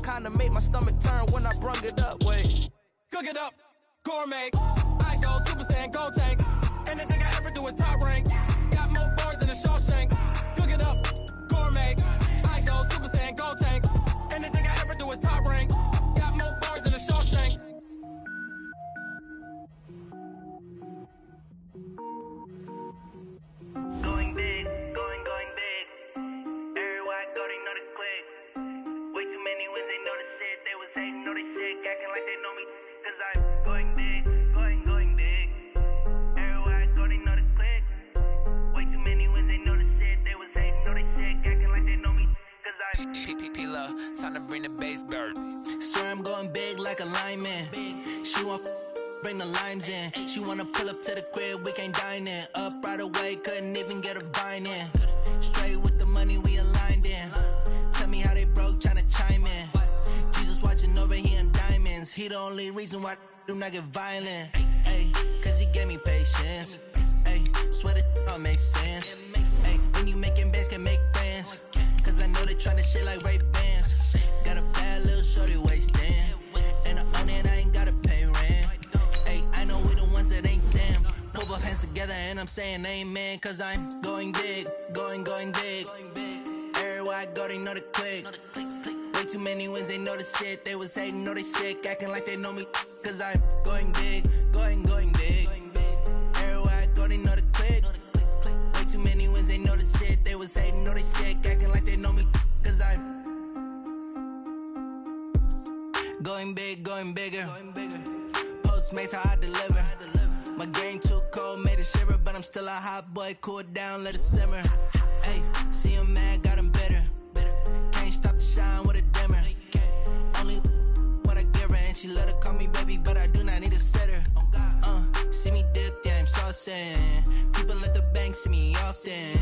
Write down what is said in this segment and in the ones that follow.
sound kinda make my stomach turn when I brung it up. Wait. Cook it up, gourmet. I go Super Saiyan, go tank. Anything I ever do is top rank. Got more bars than a Shawshank. Cook it up, gourmet. I go Super Saiyan, go tank. Anything I ever do is top rank. Got more bars than a Shawshank. Going big, going big. Everywhere I go, they know the click. Way too many wins, they know the shit. They was hating, know they sick, acting like they know me. Cause I'm going big, going big. Everywhere I go, they know the click. Way too many wins, they know the shit. They was hating, know they sick, acting like they know me. Cause I'm P-P-P-Love, time to bring the bass bird. Swear I'm going big like a lineman. She want bring the limes in. She wanna pull up to the crib, we can't dine in. Up right away, couldn't even get a vine in. Straight with the money, we aligned in. Tell me how they broke, tryna chime in. Jesus watching over here in diamonds. He the only reason why I do not get violent. Ay, cause he gave me patience. Ay, swear that all makes sense. Ay, when you making bands, can make friends. Cause I know they tryna shit like Ray-Bans. Got a bad little shorty wasting. And I own it, I ain't gotta pay rent. Ay, I know we the ones that ain't them. Put both hands together and I'm saying amen. Cause I'm going big, going big. Everywhere I go, they know the click. Way too many wins, they know the shit. They was hating, know they sick, acting like they know me. Cause I'm going big, going big. Everywhere I go, they know the click. Way too many wins, they know the shit. They was hating, know they sick, acting like they know me. Cause I'm going big, going bigger. Postmates how I deliver. My game too cold, made it shiver. But I'm still a hot boy, cool it down, let it simmer. Hey, see him mad, got him bitter. Can't stop the shine with a dimmer. Only what I give her, and she let her call me baby, but I do not need a sitter. See me dip, yeah, I'm saucing. People at the bank see me often.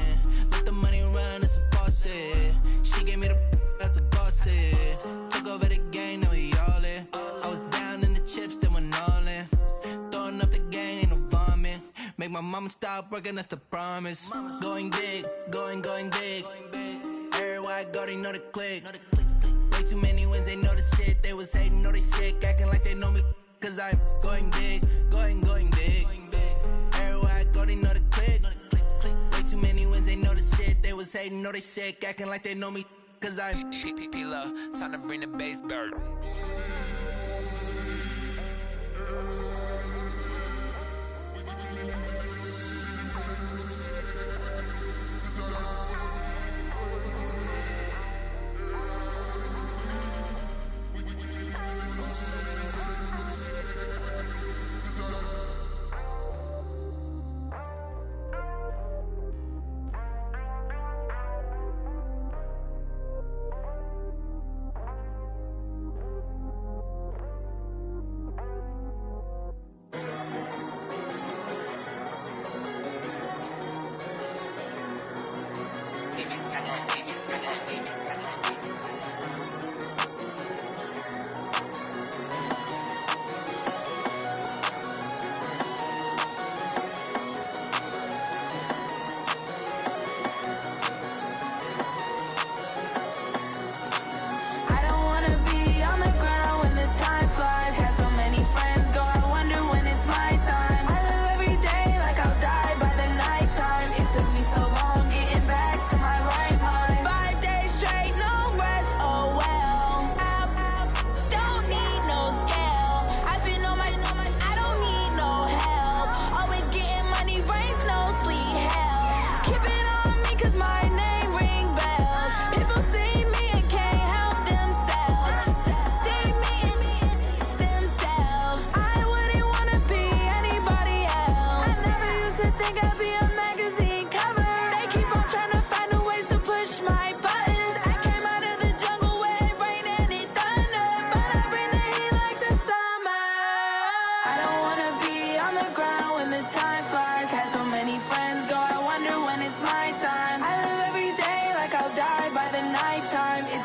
Let the money run, it's a faucet. She gave me the that's a boss it. Took over the game, now we all in. I was down in the chips, then went all in. Throwing up the gang, ain't no vomit. Make my mama stop working, that's the promise. Going big, going big. Everywhere I go, they know the click. Way too many wins, they know the shit. They was hating, know they sick, acting like they know me. Cause I'm going big, going big. Everywhere I go, they know the click. Way too many wins, they know the shit. They was hating, know they sick, acting like they know me. Cause I'm P-P-P-Love, time to bring the bass bird.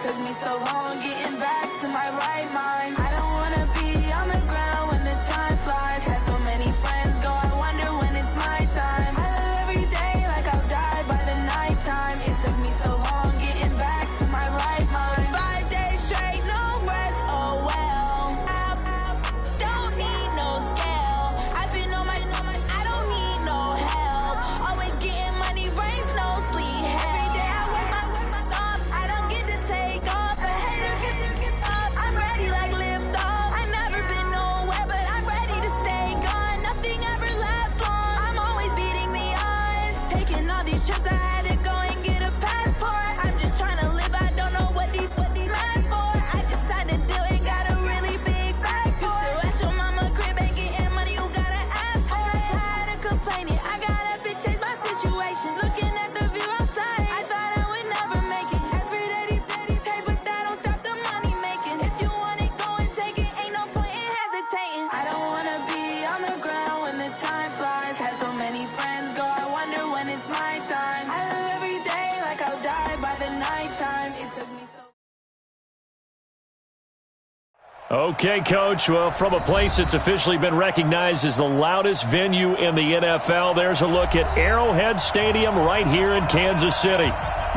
Took me so long getting back to my right mind. 5 days straight, no Okay, Coach. Well, from a place that's officially been recognized as the loudest venue in the NFL, there's a look at Arrowhead Stadium right here in Kansas City.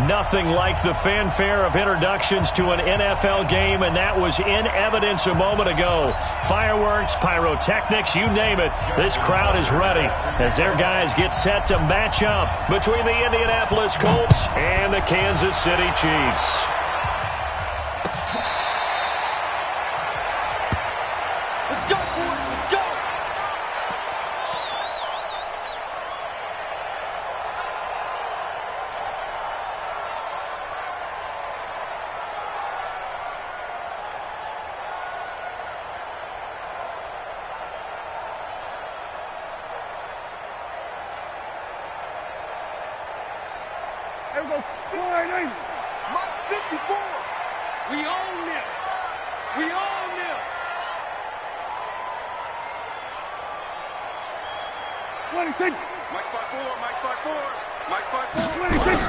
Nothing like the fanfare of introductions to an NFL game, and that was in evidence a moment ago. Fireworks, pyrotechnics, you name it. This crowd is ready as their guys get set to match up between the Indianapolis Colts and the Kansas City Chiefs. Mike 54. We own this. We own this. 26. Mike 54. Mike 54. Mike 54. 26.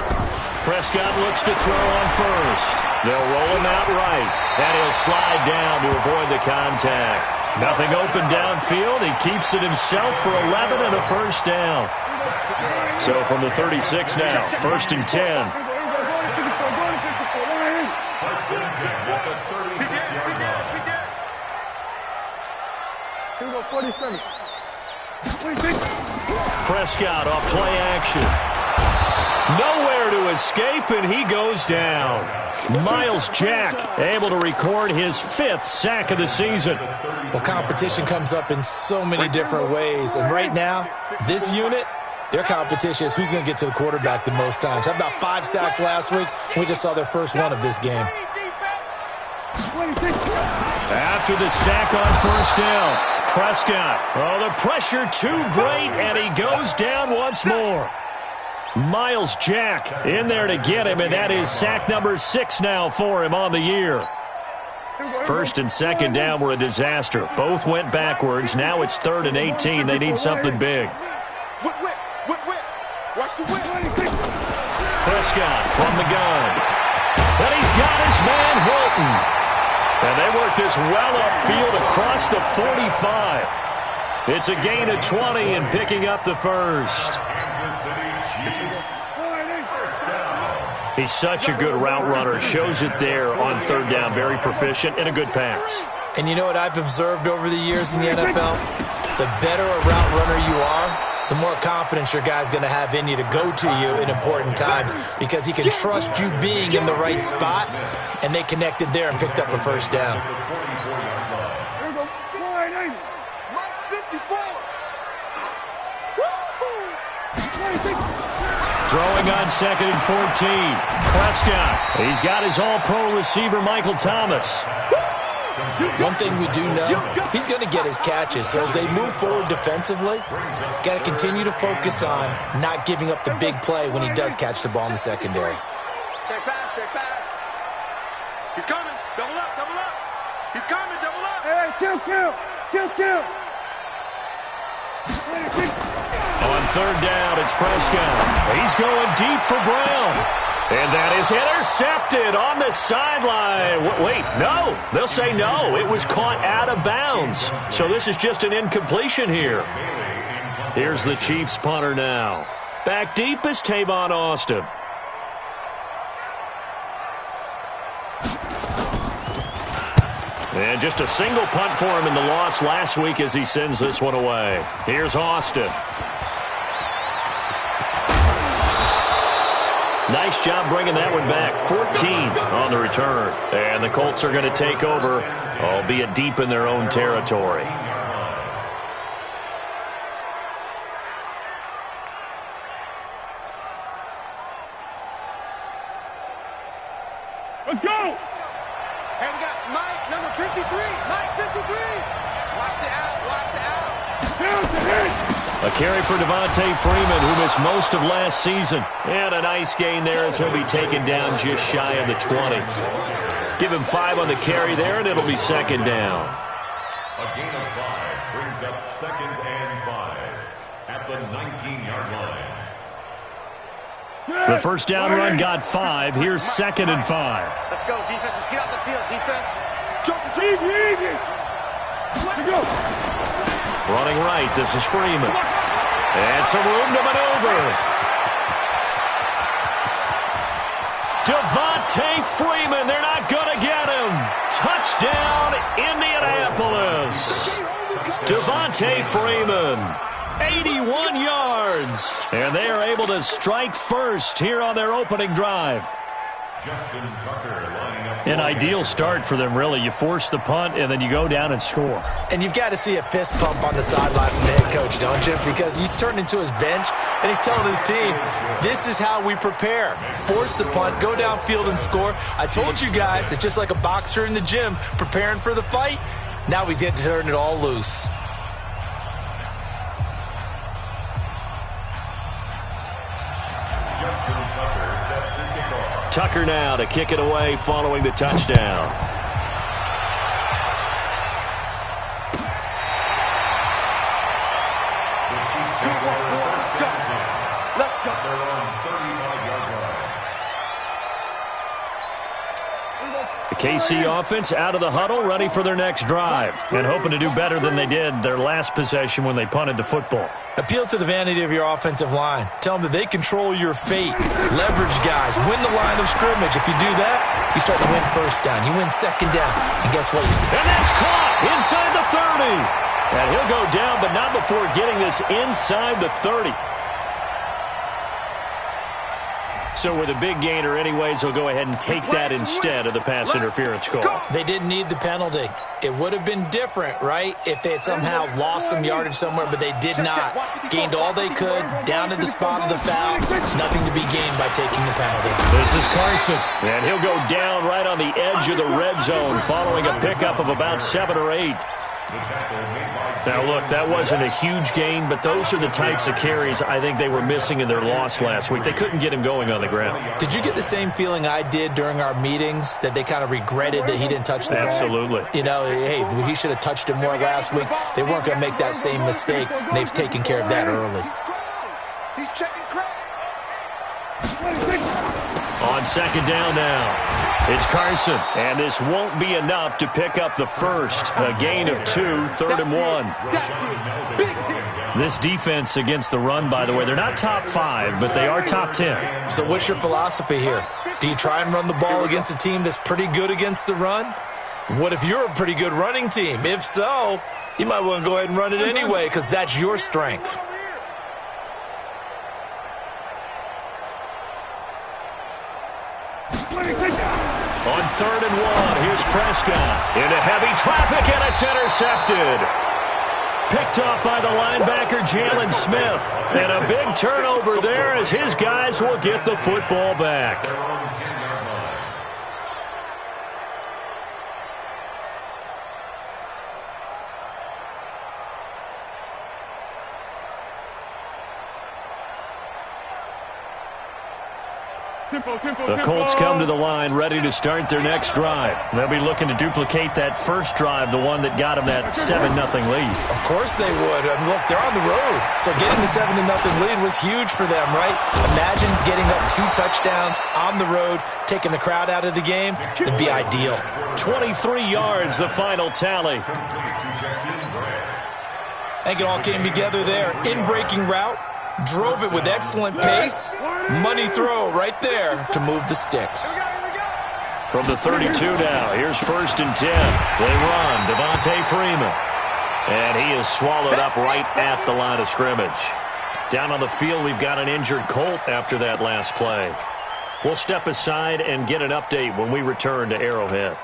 Prescott looks to throw on first. They'll roll him out right, and he'll slide down to avoid the contact. Nothing open downfield. He keeps it himself for 11 and a first down. So from the 36 now, 1st and 10. Here we go, 47. 26. Prescott off play action. Nowhere to escape, and he goes down. Myles Jack able to record his 5th sack of the season. Well, competition comes up in so many different ways, and right now, this unit, their competition is who's going to get to the quarterback the most times. Had about 5 sacks last week, and we just saw their first one of this game. After the sack on first down, Prescott. Oh, the pressure too great, and he goes down once more. Myles Jack in there to get him, and that is sack number 6 now for him on the year. 1st and 2nd down were a disaster. Both went backwards. Now it's 3rd and 18. They need something big. Prescott from the gun. And he's got his man Hilton. And they work this well upfield across the 45. It's a gain of 20 and picking up the first. He's such a good route runner. Shows it there on 3rd down. Very proficient and a good pass. And you know what I've observed over the years in the NFL? The better a route runner you are, the more confidence your guy's going to have in you to go to you in important times because he can trust you being in the right spot, and they connected there and picked up a first down. Throwing on 2nd and 14. Prescott. He's got his all-pro receiver, Michael Thomas. One thing we do know, he's going to get his catches. So as they move forward defensively, got to continue to focus on not giving up the big play when he does catch the ball in the secondary. Check pass, check pass. He's coming. Double up, double up. He's coming, double up. Hey, kill. On 3rd down, it's Prescott. He's going deep for Brown. And that is intercepted on the sideline. Wait, no. They'll say no. It was caught out of bounds. So this is just an incompletion here. Here's the Chiefs punter now. Back deep is Tavon Austin. And just a single punt for him in the loss last week as he sends this one away. Here's Austin. Nice job bringing that one back. 14 on the return. And the Colts are going to take over, albeit deep in their own territory. Let's go! And we got Mike, number 53. Mike, 53. Watch the out, watch the out. A carry for Devontae Freeman, who missed most of last season. And a nice gain there as he'll be taken down just shy of the 20. Give him 5 on the carry there, and it'll be 2nd down. A gain of 5 brings up 2nd and 5 at the 19-yard line. The first down run got 5. Here's 2nd and 5. Let's go, defense. Let's get out the field, defense. Jump. Running right, this is Freeman. And some room to maneuver. Devontae Freeman, they're not going to get him. Touchdown, Indianapolis. Devontae Freeman, 81 yards. And they are able to strike first here on their opening drive. Justin Tucker lining up. An ideal start for them, really. You force the punt, and then you go down and score. And you've got to see a fist pump on the sideline from the head coach, don't you? Because he's turned into his bench, and he's telling his team, this is how we prepare. Force the punt, go downfield and score. I told you guys, it's just like a boxer in the gym preparing for the fight. Now we get to turn it all loose. Tucker now to kick it away following the touchdown. Let's go. The KC offense out of the huddle, ready for their next drive, and hoping to do better than they did their last possession when they punted the football. Appeal to the vanity of your offensive line. Tell them that they control your fate. Leverage guys. Win the line of scrimmage. If you do that, you start to win first down. You win second down. And guess what? And that's caught inside the 30. And he'll go down, but not before getting this inside the 30. So with a big gainer anyways, they'll go ahead and take that instead of the pass interference call. They didn't need the penalty. It would have been different, right, if they had somehow lost some yardage somewhere, but they did not. Gained all they could, down to the spot of the foul. Nothing to be gained by taking the penalty. This is Carson, and he'll go down right on the edge of the red zone following a pickup of about 7 or 8. Now, look, that wasn't a huge gain, but those are the types of carries I think they were missing in their loss last week. They couldn't get him going on the ground. Did you get the same feeling I did during our meetings, that they kind of regretted that he didn't touch the ball? Absolutely. You know, hey, he should have touched it more last week. They weren't going to make that same mistake, and they've taken care of that early. He's checking crack. On second down now. It's Carson, and this won't be enough to pick up the first. A gain of 2, 3rd and 1. This defense against the run, by the way, they're not top 5, but they are top 10. So what's your philosophy here? Do you try and run the ball against a team that's pretty good against the run? What if you're a pretty good running team? If so, you might want to go ahead and run it anyway because that's your strength. On 3rd and 1, here's Prescott into heavy traffic, and it's intercepted. Picked off by the linebacker, Jalen Smith. And a big turnover there as his guys will get the football back. The Colts come to the line ready to start their next drive. They'll be looking to duplicate that first drive, the one that got them that 7-0 lead. Of course they would. I mean, look, they're on the road. So getting the 7-0 lead was huge for them, right? Imagine getting up 2 touchdowns on the road, taking the crowd out of the game. It'd be ideal. 23 yards, the final tally. I think it all came together there. In-breaking route. Drove it with excellent pace. Money throw right there to move the sticks. From the 32 now, here's 1st and 10. They run, Devontae Freeman. And he is swallowed up right at the line of scrimmage. Down on the field, we've got an injured Colt after that last play. We'll step aside and get an update when we return to Arrowhead.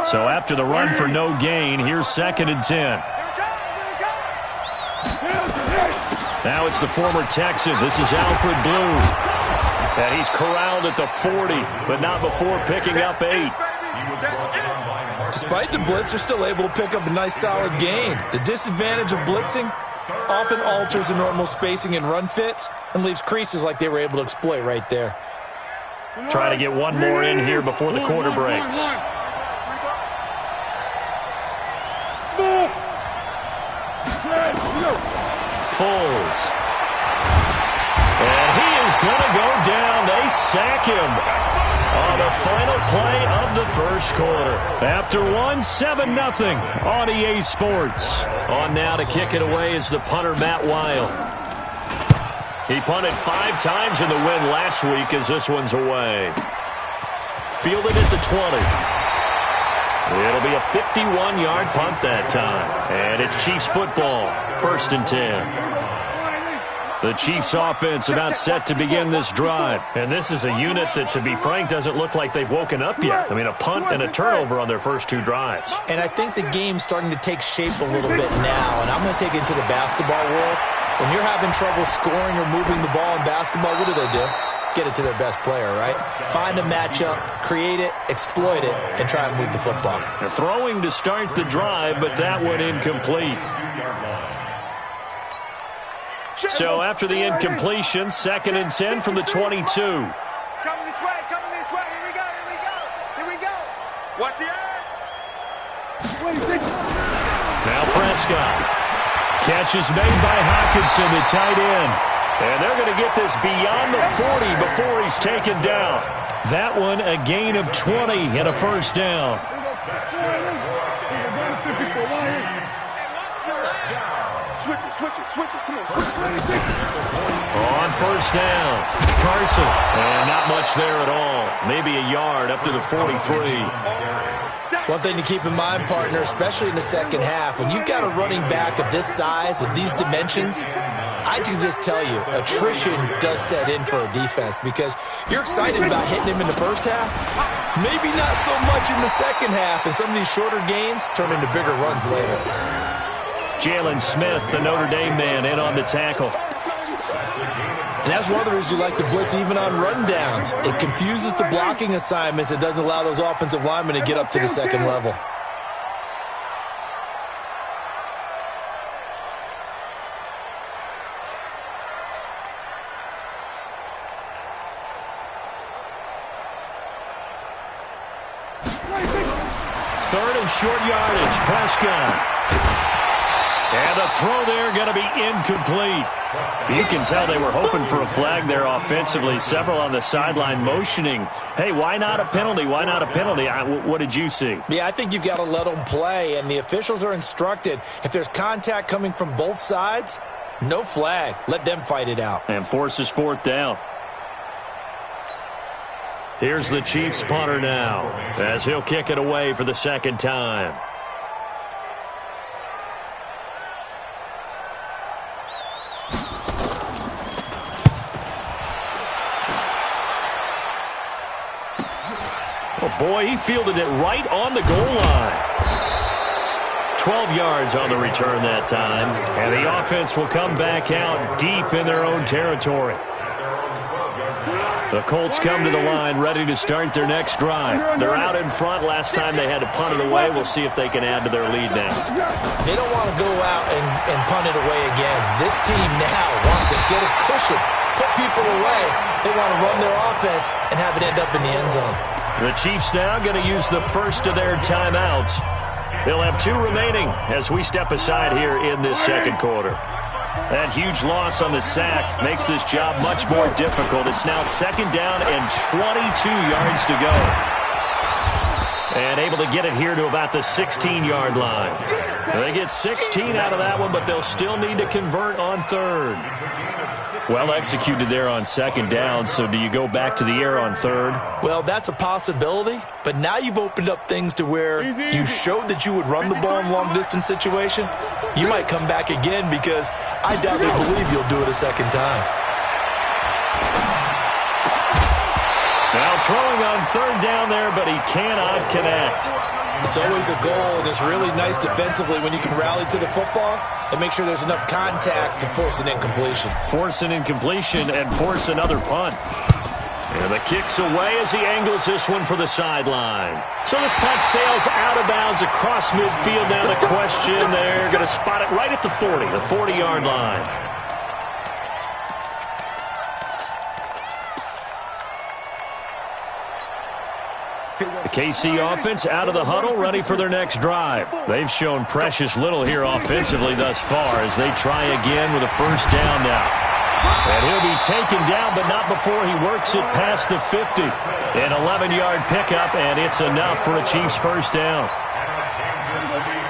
So after the run for no gain, here's 2nd and 10. Now it's the former Texan. This is Alfred Blue. And he's corralled at the 40, but not before picking up 8. Despite the blitz, they're still able to pick up a nice solid gain. The disadvantage of blitzing often alters the normal spacing and run fits and leaves creases like they were able to exploit right there. Try to get one more in here before the quarter breaks. Foles. And he is going to go down. They sack him. on the final play of the first quarter. After one, 7-0 on EA Sports. On now to kick it away is the punter, Matt Wild. He punted 5 times in the win last week as this one's away. Fielded at the 20. It'll be a 51-yard punt that time. And it's Chiefs football, 1st and 10. The Chiefs offense about set to begin this drive. And this is a unit that, to be frank, doesn't look like they've woken up yet. I mean, a punt and a turnover on their first 2 drives. And I think the game's starting to take shape a little bit now. And I'm going to take it into the basketball world. When you're having trouble scoring or moving the ball in basketball, what do? Get it to their best player, right? Find a matchup, create it, exploit it, and try and move the football. They're throwing to start the drive, but that one incomplete. So after the incompletion, 2nd and 10 from the 22. Coming this way, here we go. Watch the edge. Now Prescott. Catch is made by Hawkinson, the tight end. And they're going to get this beyond the 40 before he's taken down. That one a gain of 20 and a first down. Switch it. Come on, switch it. On first down, Carson. And not much there at all. Maybe a yard up to the 43. One thing to keep in mind, partner, especially in the second half, when you've got a running back of this size, of these dimensions, I can just tell you, attrition does set in for a defense because you're excited about hitting him in the first half, maybe not so much in the second half, and some of these shorter gains turn into bigger runs later. Jalen Smith, the Notre Dame man, in on the tackle. And that's one of the reasons you like to blitz even on rundowns. It confuses the blocking assignments. It doesn't allow those offensive linemen to get up to the second level. Third and short yardage, Prescott. And the throw there going to be incomplete. You can tell they were hoping for a flag there offensively. Several on the sideline motioning, hey, why not a penalty? Why not a penalty? What did you see? Yeah, I think you've got to let them play, and the officials are instructed. If there's contact coming from both sides, no flag. Let them fight it out. And forces 4th down. Here's the Chiefs punter now as he'll kick it away for the 2nd time. Oh boy, he fielded it right on the goal line. 12 yards on the return that time. And the offense will come back out deep in their own territory. The Colts come to the line ready to start their next drive. They're out in front. Last time they had to punt it away. We'll see if they can add to their lead now. They don't want to go out and punt it away again. This team now wants to get a cushion, put people away. They want to run their offense and have it end up in the end zone. The Chiefs now going to use the first of their timeouts. They'll have 2 remaining as we step aside here in this second quarter. That huge loss on the sack makes this job much more difficult. It's now 2nd down and 22 yards to go. And able to get it here to about the 16-yard line. They get 16 out of that one, but they'll still need to convert on 3rd. Well executed there on 2nd down, so do you go back to the air on 3rd? Well, that's a possibility, but now you've opened up things to where you showed that you would run the ball in a long-distance situation. You might come back again because I doubt they believe you'll do it a 2nd time. Now throwing on 3rd down there, but he cannot connect. It's always a goal, and it's really nice defensively when you can rally to the football and make sure there's enough contact to force an incompletion. Force an incompletion and force another punt. And the kick's away as he angles this one for the sideline. So this punt sails out of bounds across midfield. Now the question, they're going to spot it right at the 40, the 40-yard line. The KC offense out of the huddle, ready for their next drive. They've shown precious little here offensively thus far as they try again with a 1st down now. And he'll be taken down, but not before he works it past the 50. An 11-yard pickup, and it's enough for a Chiefs first down.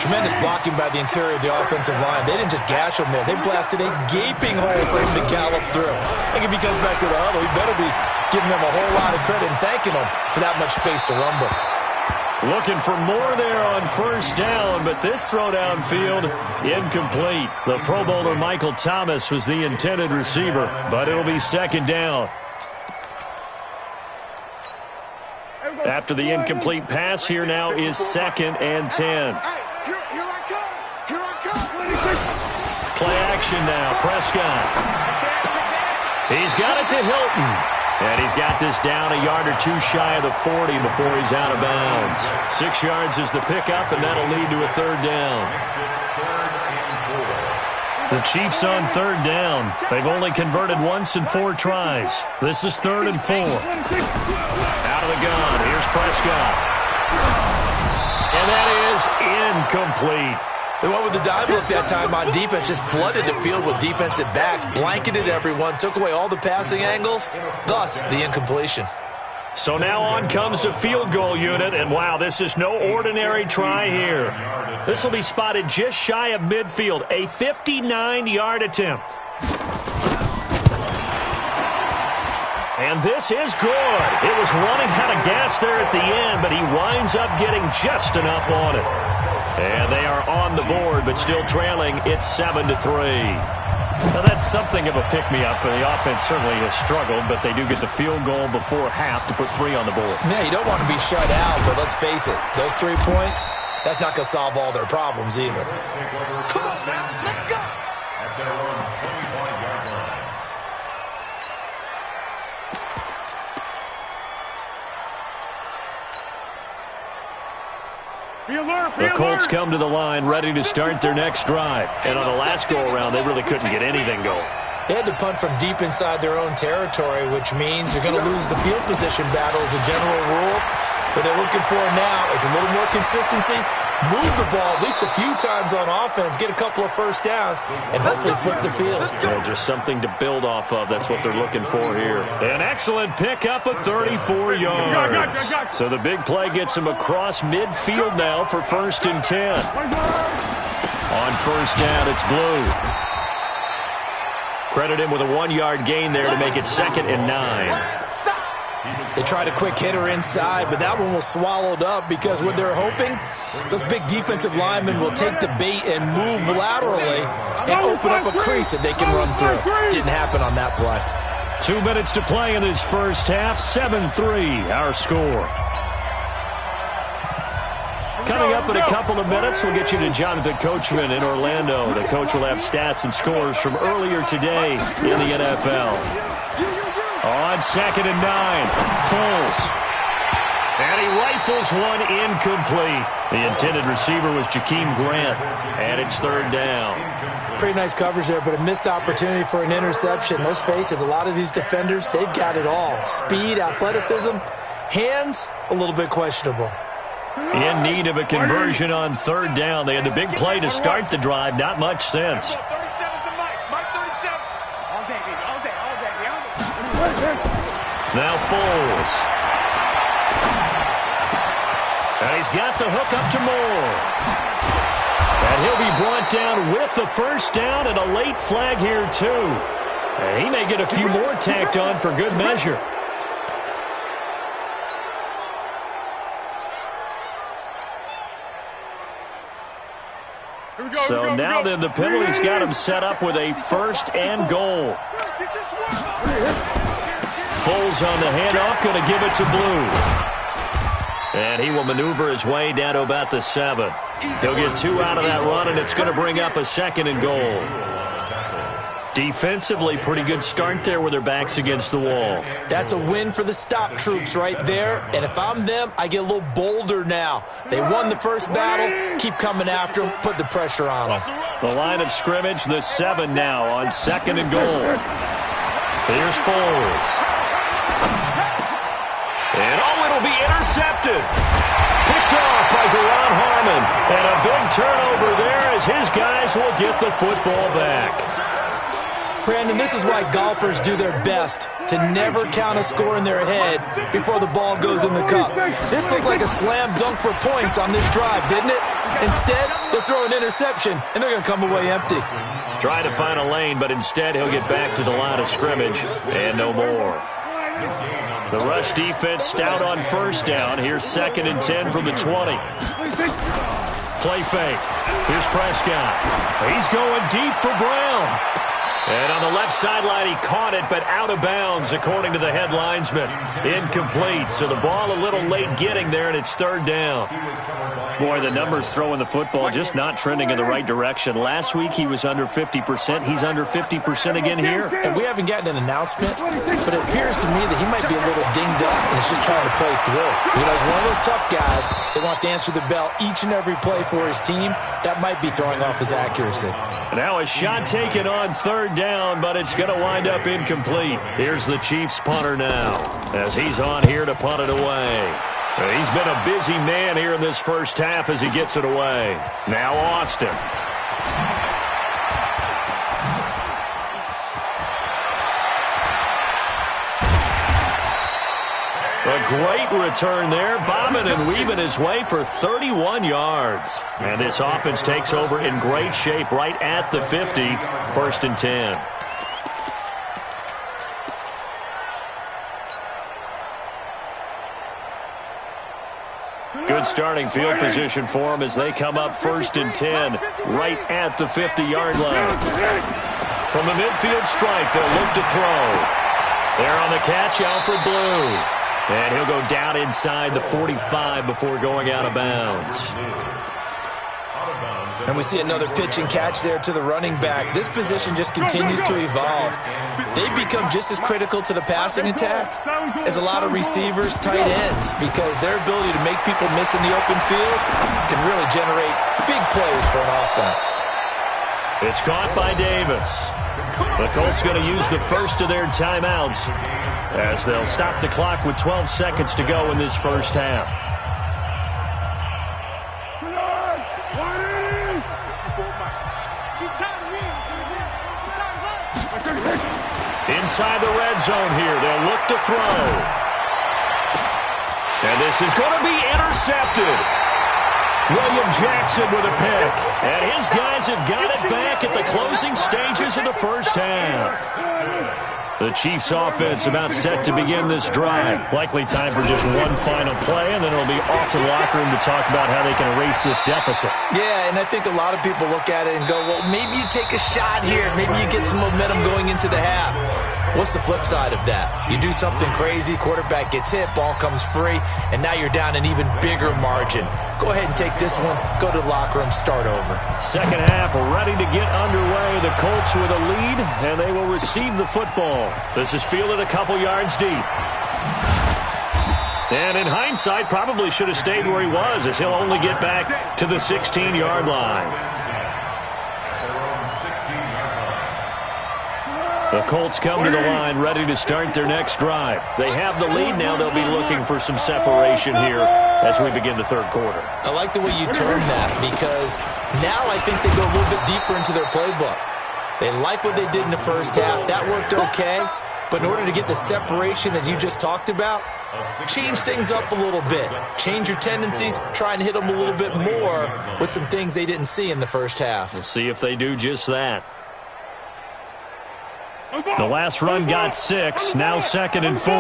Tremendous blocking by the interior of the offensive line. They didn't just gash him there. They blasted a gaping hole for him to gallop through. I think if he comes back to the huddle, he better be giving them a whole lot of credit and thanking them for that much space to rumble. Looking for more there on first down, but this throw downfield, incomplete. The Pro Bowler Michael Thomas was the intended receiver, but it'll be second down. After the incomplete pass, here now is 2nd and 10. Play action now, Prescott. He's got it to Hilton. And he's got this down a yard or two shy of the 40 before he's out of bounds. 6 yards is the pickup, and that'll lead to a third down. The Chiefs on third down. They've only converted once in 4 tries. This is 3rd and 4. Out of the gun. Here's Prescott. And that is incomplete. They went with the dive look that time on defense, just flooded the field with defensive backs, blanketed everyone, took away all the passing angles, thus the incompletion. So now on comes the field goal unit, and wow, this is no ordinary try here. This will be spotted just shy of midfield, a 59-yard attempt. And this is good. It was running out of gas there at the end, but he winds up getting just enough on it. And they are on the board, but still trailing. It's 7-3. Now, that's something of a pick-me-up. The offense certainly has struggled, but they do get the field goal before half to put 3 on the board. Yeah, you don't want to be shut out, but let's face it. Those 3 points, that's not going to solve all their problems either. Come on, man. Let's go. At their own 25-yard line. The Colts come to the line ready to start their next drive. And on the last go-around, they really couldn't get anything going. They had to punt from deep inside their own territory, which means you're going to lose the field position battle as a general rule. What they're looking for now is a little more consistency, move the ball at least a few times on offense, get a couple of first downs, and hopefully flip the field. Yeah, just something to build off of. That's what they're looking for here. An excellent pickup of 34 yards. So the big play gets him across midfield now for 1st and 10. On first down, it's Blue. Credit him with a 1-yard gain there to make it 2nd and 9. They tried a quick hitter inside, but that one was swallowed up because what they're hoping, those big defensive linemen will take the bait and move laterally and open up a crease that they can run through. Didn't happen on that play. 2 minutes to play in this first half. 7-3, our score. Coming up in a couple of minutes, we'll get you to Jonathan Coachman in Orlando. The coach will have stats and scores from earlier today in the NFL. On 2nd and 9, Foles. And he rifles one incomplete. The intended receiver was Jakeem Grant, and it's 3rd down. Pretty nice coverage there, but a missed opportunity for an interception. Let's face it, a lot of these defenders, they've got it all. Speed, athleticism, hands, a little bit questionable. In need of a conversion on 3rd down. They had the big play to start the drive. Not much sense. Now Foles. And he's got the hook up to Moore. And he'll be brought down with the first down and a late flag here too. And he may get a few more tacked on for good measure. So now then the penalty's got him set up with a 1st and goal. Foles on the handoff, going to give it to Blue. And he will maneuver his way down to about the 7. He'll get 2 out of that run, and it's going to bring up a 2nd and goal. Defensively, pretty good start there with their backs against the wall. That's a win for the stop troops right there. And if I'm them, I get a little bolder now. They won the first battle. Keep coming after them. Put the pressure on them. The line of scrimmage, the 7 now on 2nd and goal. Here's Foles. And it'll be intercepted. Picked off by Deron Harmon. And a big turnover there as his guys will get the football back. Brandon, this is why golfers do their best to never count a score in their head before the ball goes in the cup. This looked like a slam dunk for points on this drive, didn't it? Instead, they'll throw an interception, and they're going to come away empty. Try to find a lane, but instead he'll get back to the line of scrimmage and no more. The rush defense stout on first down. Here's 2nd and 10 from the 20. Play fake. Here's Prescott. He's going deep for Brown. And on the left sideline, he caught it, but out of bounds, according to the head linesman. Incomplete. So the ball a little late getting there, and it's 3rd down. Boy, the numbers throwing the football just not trending in the right direction. Last week, he was under 50%. He's under 50% again here. And we haven't gotten an announcement, but it appears to me that he might be a little dinged up and is just trying to play through. You know, he's one of those tough guys that wants to answer the bell each and every play for his team. That might be throwing off his accuracy. Now a shot taken on 3rd down, but it's going to wind up incomplete. Here's the Chiefs punter now, as he's on here to punt it away. He's been a busy man here in this first half as he gets it away. Now Austin. A great return there, bobbing and weaving his way for 31 yards. And this offense takes over in great shape right at the 50, 1st and 10. Good starting field position for them as they come up 1st and 10, right at the 50-yard line. From the midfield stripe, they'll look to throw. There on the catch, Alfred Blue. And he'll go down inside the 45 before going out of bounds. And we see another pitch and catch there to the running back. This position just continues to evolve. They've become just as critical to the passing attack as a lot of receivers, tight ends, because their ability to make people miss in the open field can really generate big plays for an offense. It's caught by Davis. The Colts going to use the first of their timeouts as they'll stop the clock with 12 seconds to go in this first half. Inside the red zone here, they'll look to throw. And this is going to be intercepted. William Jackson with a pick. And his guys have got it back at the closing stages of the first half. The Chiefs offense about set to begin this drive. Likely time for just one final play, and then it'll be off to the locker room to talk about how they can erase this deficit. Yeah, and I think a lot of people look at it and go, well, maybe you take a shot here. Maybe you get some momentum going into the half. What's the flip side of that? You do something crazy, quarterback gets hit, ball comes free, and now you're down an even bigger margin. Go ahead and take this one, go to the locker room, start over. Second half ready to get underway. The Colts with a lead, and they will receive the football. This is fielded a couple yards deep. And in hindsight, probably should have stayed where he was, as he'll only get back to the 16-yard line. The Colts come to the line ready to start their next drive. They have the lead now. They'll be looking for some separation here as we begin the third quarter. I like the way you term that, because now I think they go a little bit deeper into their playbook. They like what they did in the first half. That worked okay. But in order to get the separation that you just talked about, change things up a little bit. Change your tendencies. Try and hit them a little bit more with some things they didn't see in the first half. We'll see if they do just that. The last run got 6, now 2nd and 4.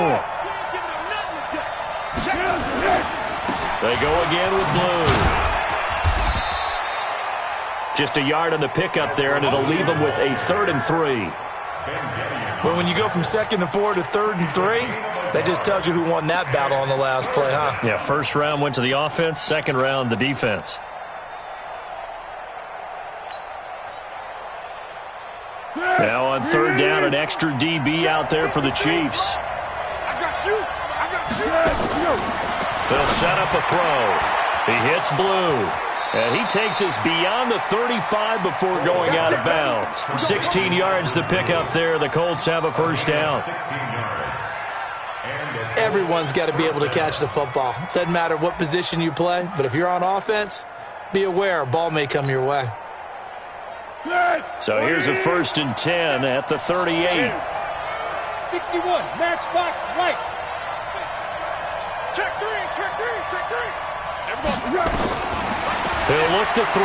They go again with Blue. Just a yard on the pickup there, and it'll leave them with a 3rd and 3. Well, when you go from 2nd and 4 to 3rd and 3, that just tells you who won that battle on the last play, huh? Yeah, first round went to the offense, second round the defense. Now on 3rd down, an extra DB out there for the Chiefs. They'll set up a throw. He hits Blue. And he takes us beyond the 35 before going out of bounds. 16 yards the pickup there. The Colts have a first down. Everyone's got to be able to catch the football. Doesn't matter what position you play, but if you're on offense, be aware a ball may come your way. So here's a 1st and 10 at the 38. 61, matchbox right. Check three. He'll look to throw.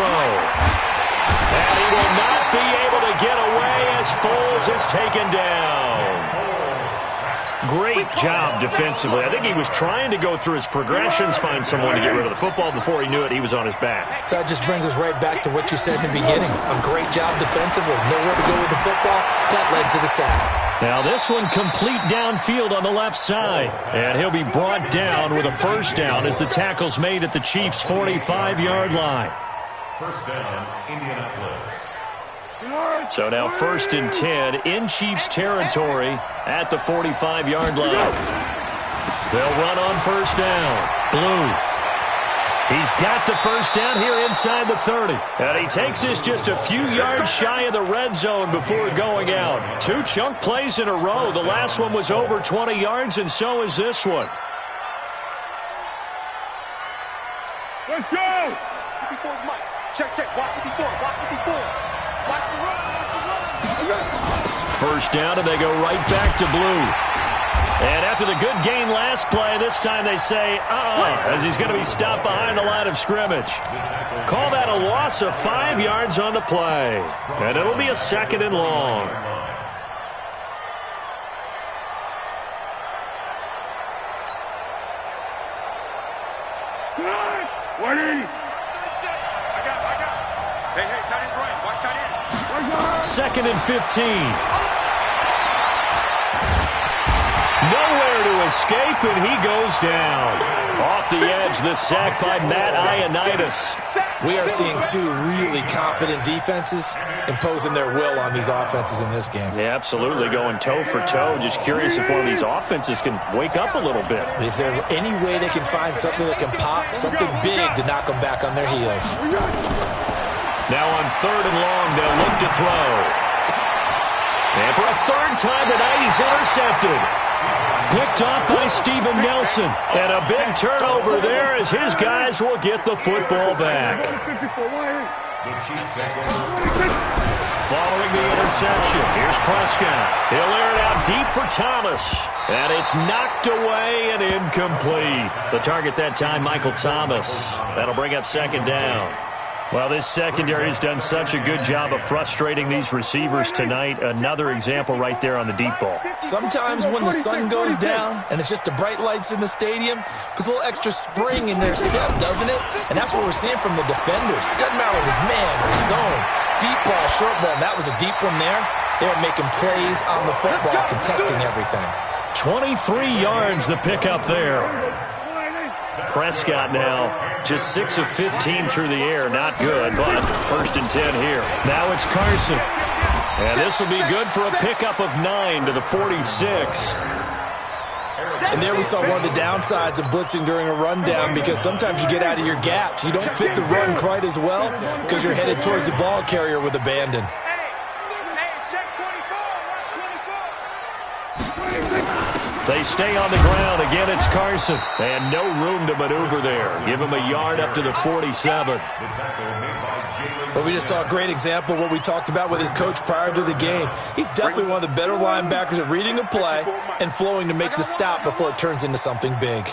And he will not be able to get away as Foles is taken down. Great job defensively. I think he was trying to go through his progressions, find someone to get rid of the football. Before he knew it, he was on his back. So that just brings us right back to what you said in the beginning. A great job defensively. Nowhere to go with the football. That led to the sack. Now this one complete downfield on the left side. And he'll be brought down with a 1st down as the tackle's made at the Chiefs' 45-yard line. 1st down, Indianapolis. So now 1st and 10 in Chiefs territory at the 45-yard line. They'll run on 1st down. Blue. He's got the 1st down here inside the 30. And he takes this just a few yards shy of the red zone before going out. 2 chunk plays in a row. The last one was over 20 yards, and so is this one. Let's go! 54's Mike. Check. Watch 54. Watch the run. 1st down, and they go right back to Blue. And after the good gain last play, this time they say, as he's going to be stopped behind the line of scrimmage. Call that a loss of 5 yards on the play. And it'll be a 2nd and long. Hey, tight end's right. Watch tight end. 2nd and 15. Nowhere to escape, and he goes down. Off the edge, the sack by Matt Ioannidis. We are seeing 2 really confident defenses imposing their will on these offenses in this game. Yeah, absolutely, going toe for toe. Just curious if one of these offenses can wake up a little bit. Is there any way they can find something that can pop, something big to knock them back on their heels? Now on 3rd and long, they'll look to throw. And for a 3rd time tonight, he's intercepted. Picked off by Steven Nelson. And a big turnover there as his guys will get the football back. Following the interception, here's Prescott. He'll air it out deep for Thomas. And it's knocked away and incomplete. The target that time, Michael Thomas. That'll bring up 2nd down. Well, this secondary has done such a good job of frustrating these receivers tonight. Another example right there on the deep ball. Sometimes when the sun goes down and it's just the bright lights in the stadium, puts a little extra spring in their step, doesn't it? And that's what we're seeing from the defenders. Doesn't matter if it's man or zone. Deep ball, short ball. That was a deep one there. They were making plays on the football, contesting everything. 23 yards the pickup there. Prescott now just 6 of 15 through the air. Not good, but 1st and 10 here. Now it's Carson. And this will be good for a pickup of 9 to the 46. And there we saw one of the downsides of blitzing during a rundown, because sometimes you get out of your gaps. You don't fit the run quite as well because you're headed towards the ball carrier with abandon. They stay on the ground. Again, it's Carson. And no room to maneuver there. Give him a yard up to the 47. Well, we just saw a great example of what we talked about with his coach prior to the game. He's definitely one of the better linebackers at reading a play and flowing to make the stop before it turns into something big.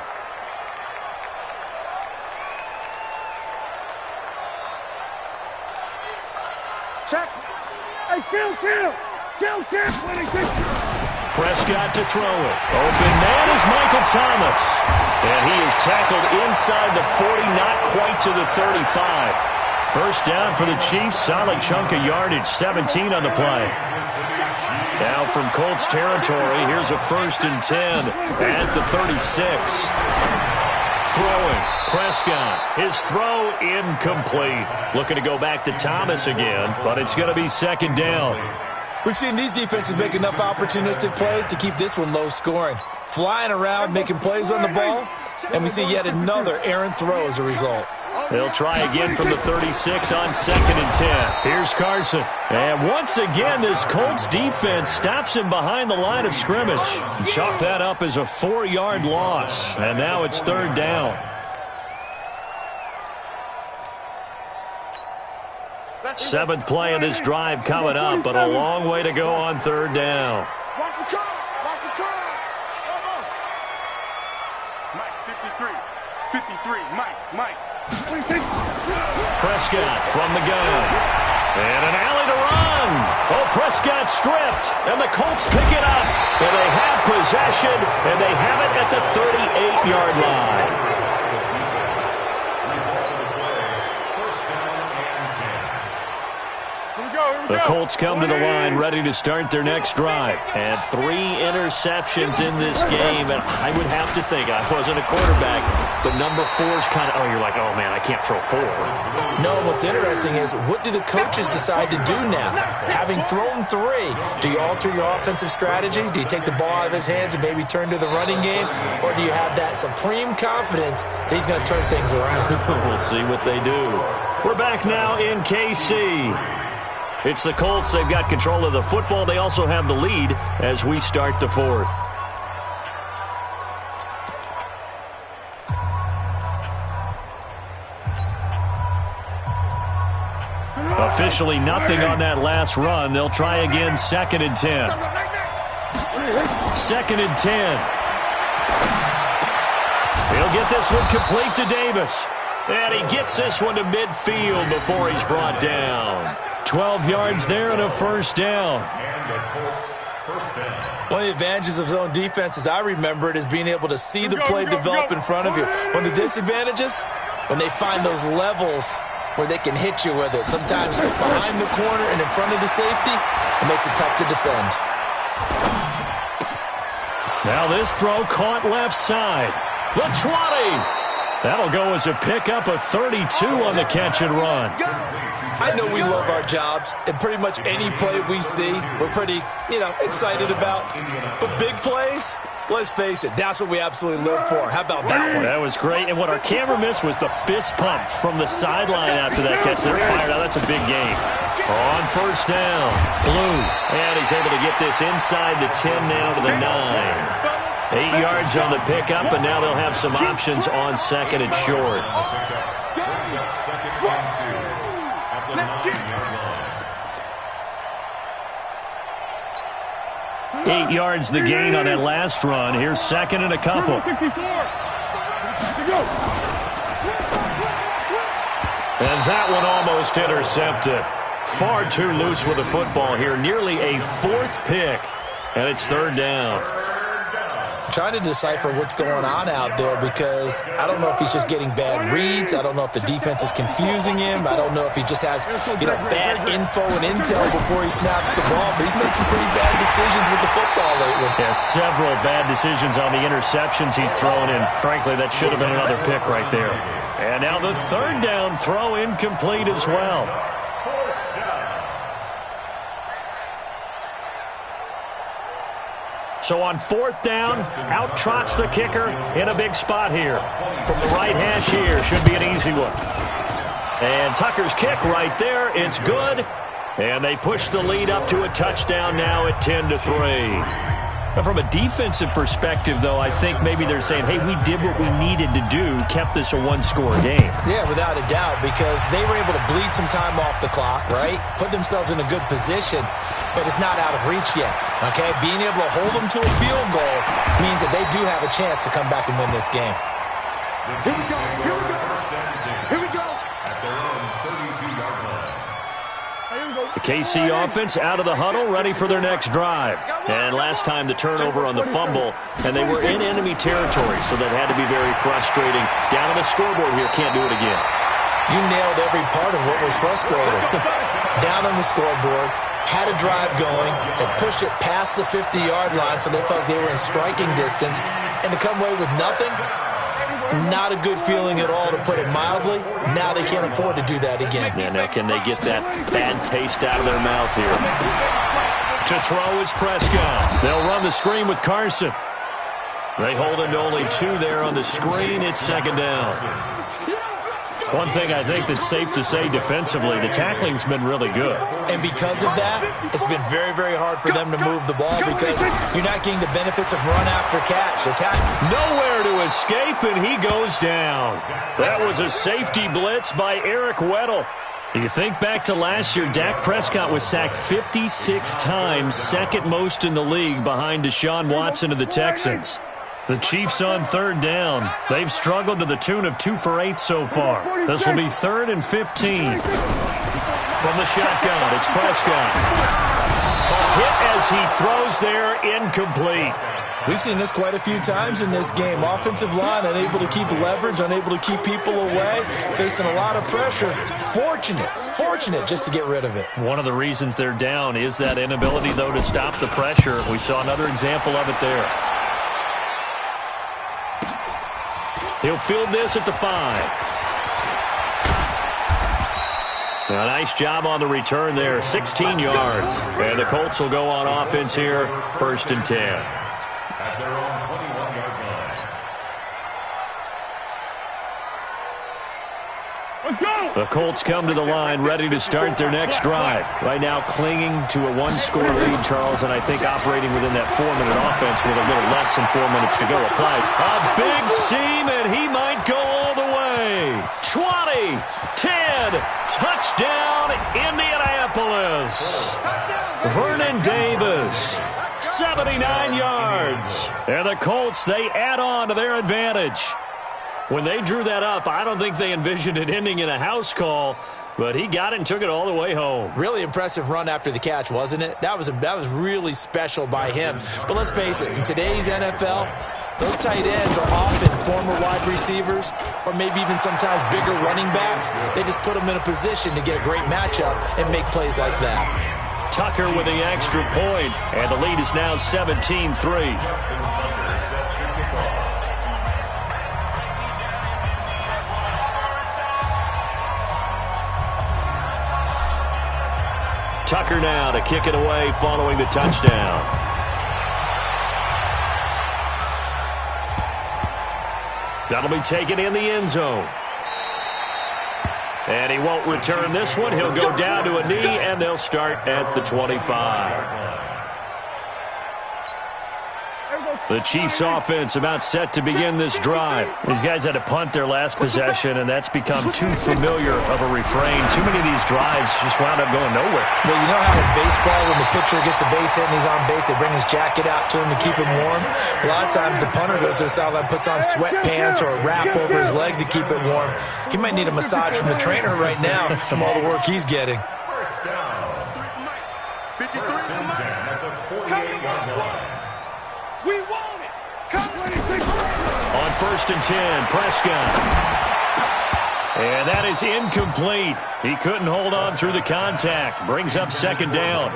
Check. Hey, kill. Prescott to throw it. Open man is Michael Thomas. And he is tackled inside the 40, not quite to the 35. 1st down for the Chiefs. Solid chunk of yardage, 17 on the play. Now from Colts territory, here's a 1st and 10 at the 36. Throwing, Prescott. His throw incomplete. Looking to go back to Thomas again, but it's going to be 2nd down. We've seen these defenses make enough opportunistic plays to keep this one low scoring. Flying around, making plays on the ball, and we see yet another errant throw as a result. They'll try again from the 36 on 2nd and 10. Here's Carson. And once again, this Colts defense stops him behind the line of scrimmage. Chalk that up as a 4-yard loss. And now it's 3rd down. Seventh play of this drive coming up, but a long way to go on third down. Watch the car. Watch the car. Mike, 53. Mike. Prescott from the gun. And an alley to run. Oh, Prescott stripped. And the Colts pick it up. And they have possession. And they have it at the 38-yard line. The Colts come to the line ready to start their next drive. And 3 interceptions in this game. And I would have to think, I wasn't a quarterback, but number 4 is kind of, you're like, oh, man, I can't throw 4. No, what's interesting is what do the coaches decide to do now? Having thrown 3, do you alter your offensive strategy? Do you take the ball out of his hands and maybe turn to the running game? Or do you have that supreme confidence that he's going to turn things around? We'll see what they do. We're back now in KC. It's the Colts. They've got control of the football. They also have the lead as we start the 4th. Officially nothing on that last run. They'll try again, 2nd and 10. 2nd and 10. He'll get this one complete to Davis. And he gets this one to midfield before he's brought down. 12 yards there and a first down. One of the advantages of zone defense, as I remember it, is being able to see the play develop in front of you. One of the disadvantages, when they find those levels where they can hit you with it. Sometimes behind the corner and in front of the safety, it makes it tough to defend. Now this throw caught left side. The 20. That'll go as a pickup of 32 on the catch and run. I know we love our jobs, and pretty much any play we see, we're pretty, excited about. But big plays, let's face it, that's what we absolutely live for. How about that one? That was great, and what our camera missed was the fist pump from the sideline after that catch. They're fired out. That's a big game. On first down, Blue, and he's able to get this inside the 10 now to the 9. 8 yards on the pickup, and now they'll have some options on 2nd and short. 8 yards the gain on that last run. Here's 2nd and a couple. And that one almost intercepted. Far too loose with the football here. Nearly a 4th pick. And it's 3rd down. Trying to decipher what's going on out there because I don't know if he's just getting bad reads. I don't know if the defense is confusing him. I don't know if he just has, bad info and intel before he snaps the ball. But he's made some pretty bad decisions with the football lately. Yeah, several bad decisions on the interceptions he's thrown in. Frankly, that should have been another pick right there. And now the 3rd down throw incomplete as well. So on 4th down, out trots the kicker in a big spot here. From the right hash here, should be an easy one. And Tucker's kick right there, it's good. And they push the lead up to a touchdown now at 10-3. From a defensive perspective, though, I think maybe they're saying, hey, we did what we needed to do, kept this a 1-score game. Yeah, without a doubt, because they were able to bleed some time off the clock, right? Put themselves in a good position, but it's not out of reach yet, okay? Being able to hold them to a field goal means that they do have a chance to come back and win this game. Here we go. Here we go. At their own 32-yard line. The KC offense out of the huddle, ready for their next drive. And last time the turnover on the fumble, and they were in enemy territory, so that had to be very frustrating. Down on the scoreboard here, can't do it again. You nailed every part of what was frustrating. Down on the scoreboard, had a drive going, and pushed it past the 50-yard line so they felt they were in striking distance, and to come away with nothing, not a good feeling at all, to put it mildly. Now they can't afford to do that again. Yeah, now can they get that bad taste out of their mouth here? To throw is Prescott. They'll run the screen with Carson. They hold him to only 2 there on the screen. It's 2nd down. One thing I think that's safe to say defensively, the tackling's been really good. And because of that, it's been very, very hard for them to move the ball because you're not getting the benefits of run after catch. Nowhere to escape, and he goes down. That was a safety blitz by Eric Weddle. You think back to last year, Dak Prescott was sacked 56 times, second most in the league behind Deshaun Watson of the Texans. The Chiefs on third down. They've struggled to the tune of 2 for 8 so far. This will be 3rd and 15. From the shotgun, it's Prescott. A hit as he throws there, incomplete. We've seen this quite a few times in this game. Offensive line unable to keep leverage, unable to keep people away, facing a lot of pressure. Fortunate just to get rid of it. One of the reasons they're down is that inability, though, to stop the pressure. We saw another example of it there. He'll field this at the 5. A nice job on the return there, 16 yards. And the Colts will go on offense here, 1st and 10. At their own 21-yard line. Let's go! The Colts come to the line ready to start their next drive. Right now clinging to a 1-score lead, Charles, and I think operating within that 4-minute offense with a little less than 4 minutes to go applied. A big seam, and he might go all the way. 20, 10, touchdown, Indianapolis. Vernon Davis, 79 yards. And the Colts, they add on to their advantage. When they drew that up, I don't think they envisioned it ending in a house call, but he got it and took it all the way home. Really impressive run after the catch, wasn't it? That was really special by him. But let's face it, in today's NFL, those tight ends are often former wide receivers or maybe even sometimes bigger running backs. They just put them in a position to get a great matchup and make plays like that. Tucker with the extra point, and the lead is now 17-3. Tucker now to kick it away following the touchdown. That'll be taken in the end zone. And he won't return this one. He'll go down to a knee, and they'll start at the 25. The Chiefs offense about set to begin this drive. These guys had to punt their last possession, and that's become too familiar of a refrain. Too many of these drives just wound up going nowhere. Well, you know how in baseball, when the pitcher gets a base hit and he's on base, they bring his jacket out to him to keep him warm? A lot of times the punter goes to the sideline, puts on sweatpants or a wrap over his leg to keep it warm. He might need a massage from the trainer right now from all the work he's getting. First down. 53 at the 48-yard line. We want it! On 1st and 10, Prescott. And that is incomplete. He couldn't hold on through the contact. Brings up 2nd down.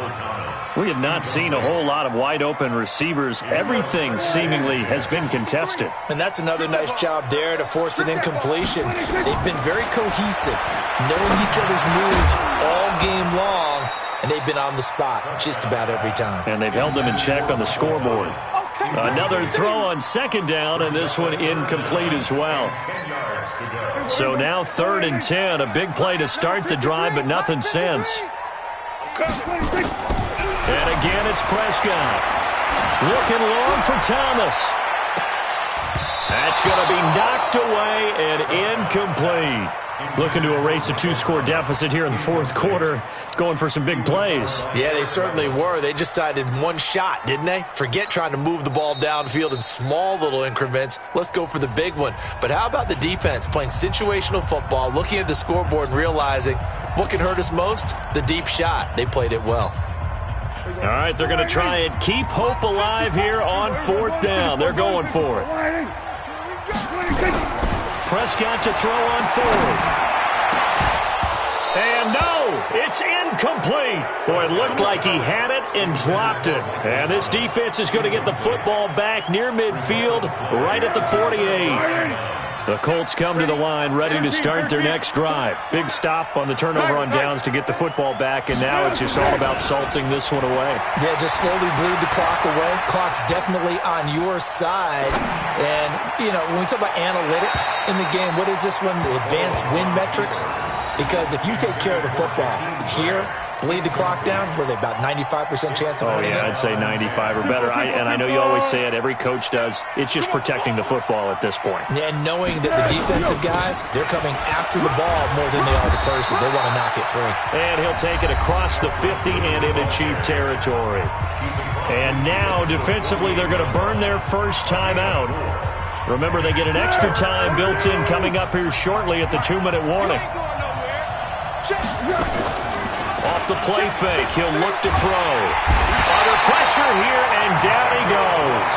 We have not seen a whole lot of wide-open receivers. Everything seemingly has been contested. And that's another nice job there to force an incompletion. They've been very cohesive, knowing each other's moves all game long, and they've been on the spot just about every time. And they've held them in check on the scoreboard. Another throw on 2nd down, and this one incomplete as well. So now 3rd and 10, a big play to start the drive, but nothing since. And again, it's Prescott. Looking long for Thomas. That's going to be knocked away and incomplete. Looking to erase a 2-score deficit here in the 4th quarter. Going for some big plays. Yeah, they certainly were. They just decided one shot, didn't they? Forget trying to move the ball downfield in small little increments. Let's go for the big one. But how about the defense playing situational football, looking at the scoreboard and realizing what can hurt us most? The deep shot. They played it well. All right, they're going to try and keep hope alive here on 4th down. They're going for it. Prescott to throw on 4th. And no, it's incomplete. Boy, it looked like he had it and dropped it. And this defense is going to get the football back near midfield, right at the 48. The Colts come to the line ready to start their next drive. Big stop on the turnover on downs to get the football back, and now it's just all about salting this one away. Yeah, just slowly bleed the clock away. Clock's definitely on your side. And, you know, when we talk about analytics in the game, what is this one? The advanced win metrics? Because if you take care of the football here, bleed the clock down, were they about 95% chance of winning? Oh, yeah, I'd say 95 or better. And I know you always say it, every coach does. It's just protecting the football at this point. And knowing that the defensive guys, they're coming after the ball more than they are the person. They want to knock it free. And he'll take it across the 50 and into Chief territory. And now, defensively, they're going to burn their first timeout. Remember, they get an extra time built in coming up here shortly at the 2-minute warning. Off the play fake, he'll look to throw. Under pressure here, and down he goes.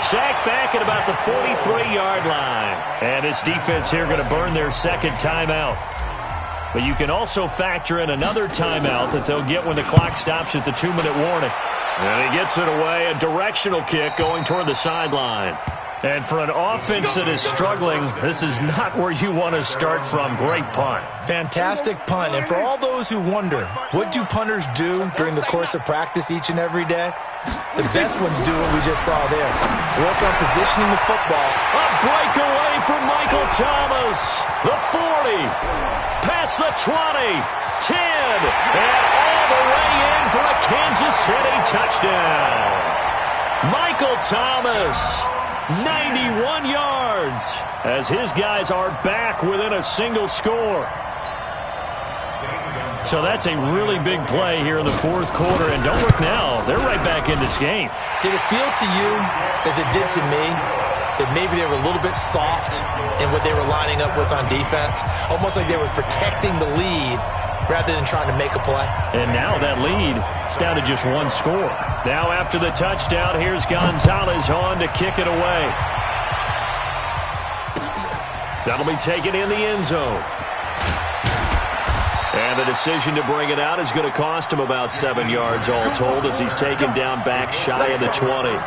Sacked back at about the 43-yard line. And this defense here going to burn their second timeout. But you can also factor in another timeout that they'll get when the clock stops at the 2-minute warning. And he gets it away, a directional kick going toward the sideline. And for an offense that is struggling, this is not where you want to start from. Great punt. Fantastic punt. And for all those who wonder, what do punters do during the course of practice each and every day? The best ones do what we just saw there. Work on positioning the football. A breakaway from Michael Thomas. The 40. Past the 20. 10. And all the way in for a Kansas City touchdown. Michael Thomas. 91 yards as his guys are back within a single score. So that's a really big play here in the fourth quarter. And don't look now, they're right back in this game. Did it feel to you, as it did to me, that maybe they were a little bit soft in what they were lining up with on defense? Almost like they were protecting the lead rather than trying to make a play. And now that lead is down to just one score. Now after the touchdown, here's Gonzalez on to kick it away. That'll be taken in the end zone. And the decision to bring it out is going to cost him about 7 yards all told as he's taken down back shy of the 20.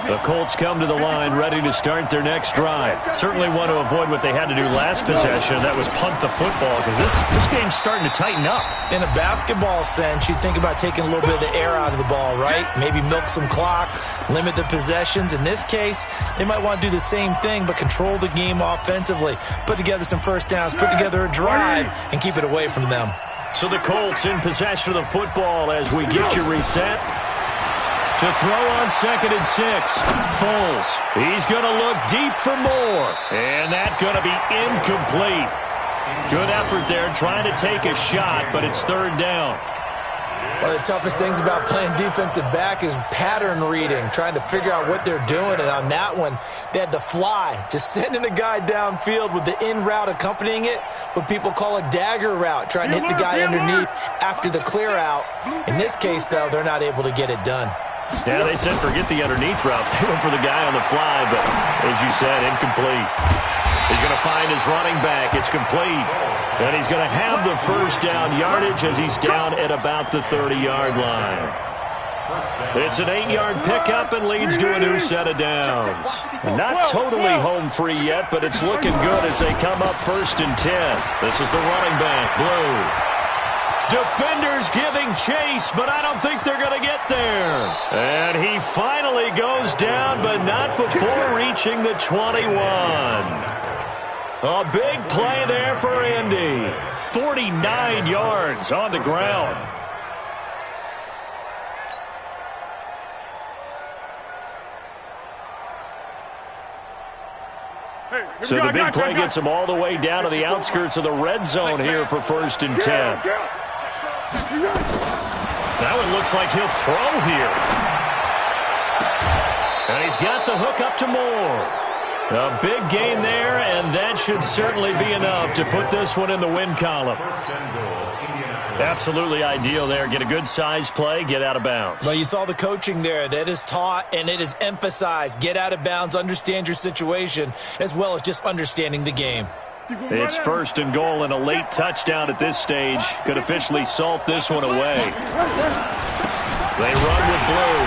The Colts come to the line ready to start their next drive. Certainly want to avoid what they had to do last possession. That was punt the football because this game's starting to tighten up. In a basketball sense, you think about taking a little bit of the air out of the ball, right? Maybe milk some clock, limit the possessions. In this case, they might want to do the same thing but control the game offensively. Put together some first downs, put together a drive, and keep it away from them. So the Colts in possession of the football as we get you reset. To throw on 2nd and 6. Foles. He's going to look deep for more. And that's going to be incomplete. Good effort there trying to take a shot, but it's 3rd down. One of the toughest things about playing defensive back is pattern reading, trying to figure out what they're doing. And on that one, they had the fly, just sending a guy downfield with the in route accompanying it, what people call a dagger route, trying to hit the guy underneath after the clear out. In this case, though, they're not able to get it done. Yeah, they said forget the underneath route. They went for the guy on the fly, but as you said, incomplete. He's going to find his running back. It's complete. And he's going to have the first down yardage as he's down at about the 30-yard line. It's an 8-yard pickup and leads to a new set of downs. Not totally home free yet, but it's looking good as they come up 1st and 10. This is the running back, Blue. Defenders giving chase, but I don't think they're going to get there. And he finally goes down, but not before reaching the 21. A big play there for Indy. 49 yards on the ground. So the big play gets him all the way down to the outskirts of the red zone here for 1st and 10. That one looks like he'll throw here. And he's got the hook up to Moore. A big gain there, and that should certainly be enough to put this one in the win column. Absolutely ideal there. Get a good size play, get out of bounds. Well, you saw the coaching there. That is taught and it is emphasized. Get out of bounds, understand your situation, as well as just understanding the game. It's 1st and goal, and a late touchdown at this stage could officially salt this one away. They run with Blue.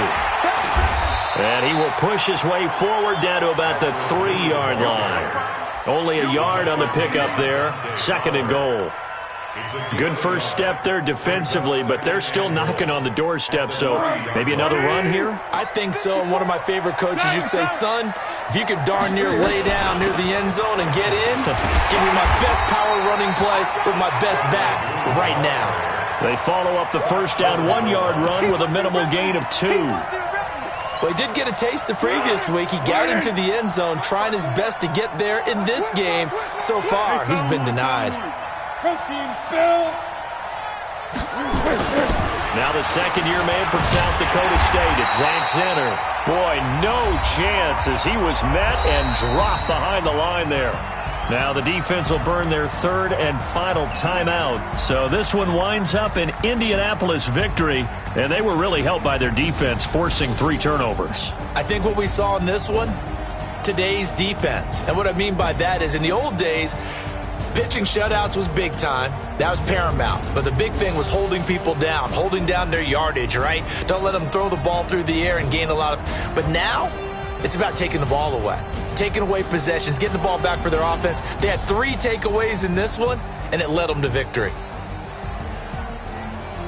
And he will push his way forward down to about the 3-yard line. Only a yard on the pickup there. 2nd and goal. Good first step there defensively, but they're still knocking on the doorstep, so maybe another run here? I think so. And one of my favorite coaches used to say, son, if you could darn near lay down near the end zone and get in, give me my best power running play with my best back right now. They follow up the first down 1-yard run with a minimal gain of 2. Well, he did get a taste the previous week. He got into the end zone trying his best to get there in this game. So far, he's been denied. Protein spill. Now the second-year man from South Dakota State, it's Zach Zenner. Boy, no chance as he was met and dropped behind the line there. Now the defense will burn their third and final timeout. So this one winds up an Indianapolis victory, and they were really helped by their defense, forcing 3 turnovers. I think what we saw in this one, today's defense. And what I mean by that is in the old days, pitching shutouts was big time. That was paramount. But the big thing was holding people down, holding down their yardage, right? Don't let them throw the ball through the air and gain a lot of... But now, it's about taking the ball away. Taking away possessions, getting the ball back for their offense. They had 3 takeaways in this one, and it led them to victory.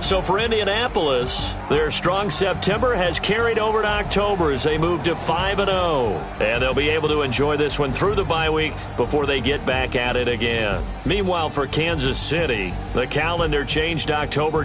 So for Indianapolis, their strong September has carried over to October as they move to 5-0. And they'll be able to enjoy this one through the bye week before they get back at it again. Meanwhile, for Kansas City, the calendar changed October.